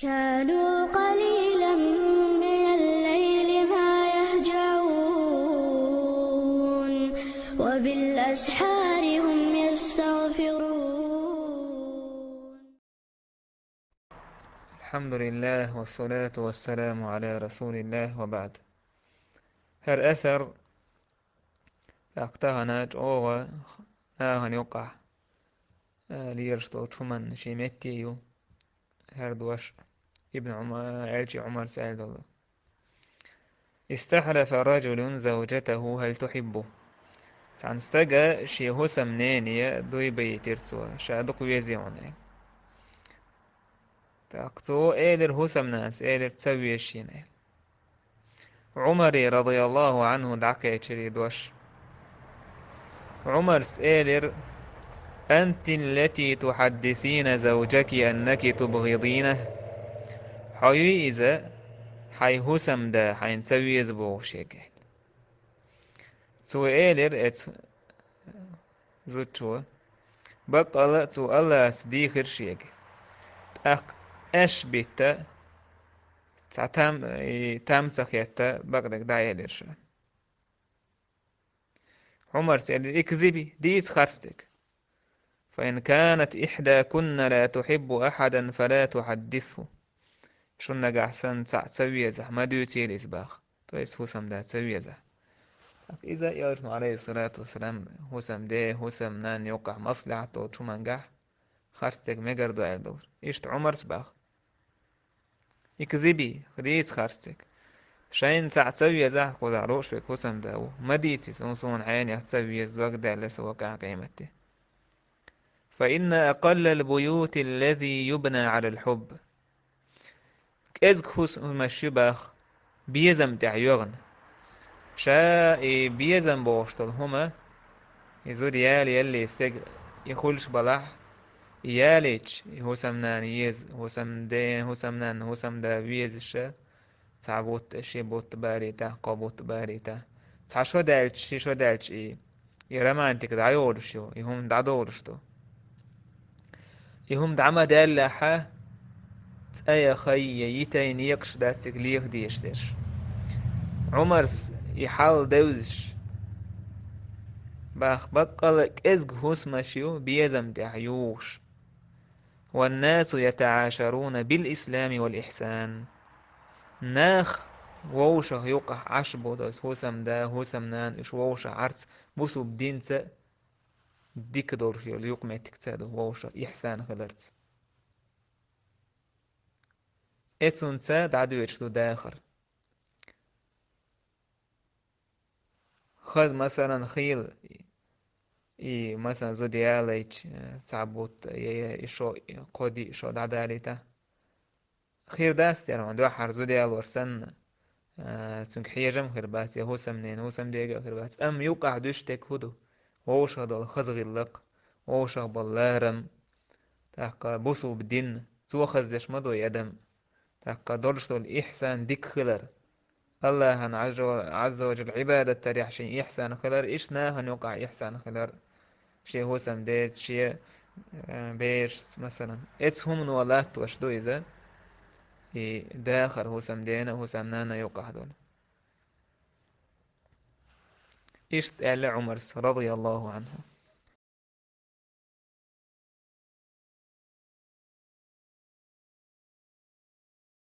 كانوا قليلا من الليل ما يهجعون وبالأسحار هم يستغفرون. الحمد لله والصلاة والسلام على رسول الله وبعد. هر أثر أقتهناج أوغا ناهن يقع ليرشتو تشمن شيمتيو هر دوش ابن عمر ألجي عمر سعيد الله. استحلف رجل زوجته هل تحبه تعنستجا شي هسم نانية دوي بيترسوا شادق ويزيونه تاقتو إيلر هسم ناس إيلر تسوي الشينيل. عمر رضي الله عنه دعك يشري دوش عمر سئلر أنت التي تحدثين زوجك أنك تبغضينه حيوي إذا حي هسم دا حين تسوي زبوغ شيكي سؤالر ات زوجو بقى تو الله صديقر شيكي أق أشبت تعتم تمسخيتا بقدك دايلرش عمر سأل اكذبي ديت خرستك فإن كانت إحداكن لا تحب أحدا فلا تحدثه شون نجا أحسن تسويزه ما ديوتي الإسباخ تويس هسم دا تسويزه إذا يرنو عليه الصلاة والسلام هسم ده هسم نان يوقع مصلحة تو شو منجح خرستك مجر دو دور إيشت عمر سباخ يكذبي خديت خرستك شاين تسويزه قد عروش فيك هسم داو ما ديتي سون عين يتسويز وقدا لسوكا قيمته فإن أقل البيوت الذي يبنى على الحب إزك هسم الشباخ بيزم تعيغن شا بيزم بوشتل هما يزود يالي يلي يستيق يخولش بلاح ياليش هو سمنان يز هو سمدين هو سمنان هو سمدا بيزش تعبوت شي بوت باريتا قبوت باريتا تعشو دالش شو دالش يرمانتك دعيورشو يهم دعدورشتو يهم دعما دالحا تأيا خي يتين يقش داتك ليخ ديشتش عمرس يحال دوزش باخ بقلك ازق هوس ماشيو بيزم دعيوش والناس يتعاشرون بالإسلام والإحسان ناخ ووشه يقع عشبو داس هوسم دا هوسم نان إش ووشه عرس بوسو بدينتا ديك دور فيو ليقمع تكتادو ووشه إحسان خلرت إتسون تا دعدو يشتو داخر خذ مثلا خيل مثلا زودياليش تعبوت إشو قودي إشو دعداليتا خير داست يعني دو حر زوديال ورسن چونك حيجم خربات يا هوسم نين هوسم ديجا خربات أم يوقع دوشتك هدو ووش هذا الخزغ اللق ووش باللارم تحقا بوسو بدين تو خزدش مدو يدم تحقا دولشتو الإحسان ديك خلر الله هن عز وجل عبادة تريح شيء إحسان خلر إيش هن يوقع إحسان خلر شيء هوسم ديت شيء بيش مثلا إتهم ولات وشدو إذا داخل هوسم دينا هوسم نانا يوقع دول إيش قال عمر رضي الله عنه